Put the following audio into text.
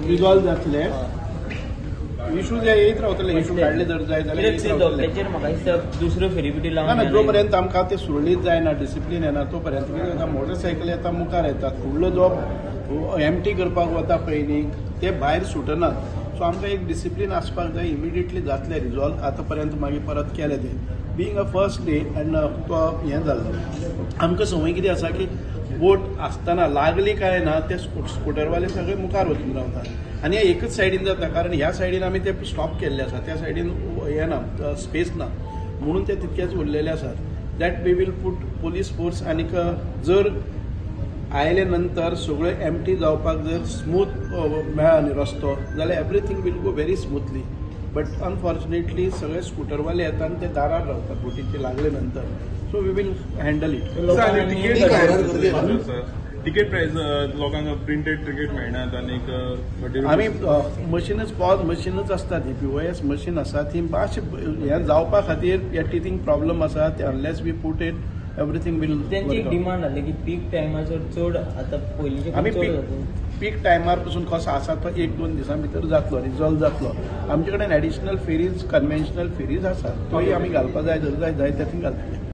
resolve जातले issue जे येत रावतले इश्यू काढले जर जाय जाल्यार दुसऱ्यो फेरी बिटी ना जोपर्यंत आमकां ते सुरळीत जायना डिसिप्लीन येना तोपर्यंत कितें जाता मोटरसायकल येता मुखार येतात फुडलो जो एमटी करपाक वता पळय न्ही ते भायर सुटनात सो आमकां एक डिसिप्लीन आसपाक जाय इमिडिएटली जातले रिजॉल्व आतां पर्यंत मागीर परत केले ते being a first day end तो हें जाल्लो आमकां संवय कितें आसा की बोट आसतना लागली काय ना ते स्कूटरवाले सगळे मुखार वचून रावतात आनी एकच सायडीन जाता कारण ह्या सायडीन आमी ते स्टॉप केल्ले आसा त्या सायडीन हें ना स्पेस ना म्हणून ते तितकेच उरलेले आसात that we will put police force आनीक जर आयले नंतर सगळे एमटी जावपाक जर स्मूथ मेळ्ळा न्ही रस्तो जाल्यार everything will go very smoothly but unfortunately सगळे स्कूटरवाले येतात आनी ते दारार रावतात बोटीचे लागले नंतर so we will handle it ticket price लोकांक प्रिंटेड तिकेट मेळनात आनीक आमी मशीनच पॉज मशीनच आसता ती POS मशीन आसा ती मातशें हें जावपा खातीर ह्या टिथींग प्रॉब्लम आसा ते unless we put it everything will त्यांची डिमांड आसली की पीक टायमाचेर चड आतां पयलींचे आमी पीक टायमार पसून कसो आसा तो 1-2 दिसां भितर जातलो रिजॉल्व जातलो आमचे कडेन एडिशनल फेरीज कन्वेन्शनल फेरीज आसात तोय आमी घालपाक जाय जर जाय जाय ते घालतले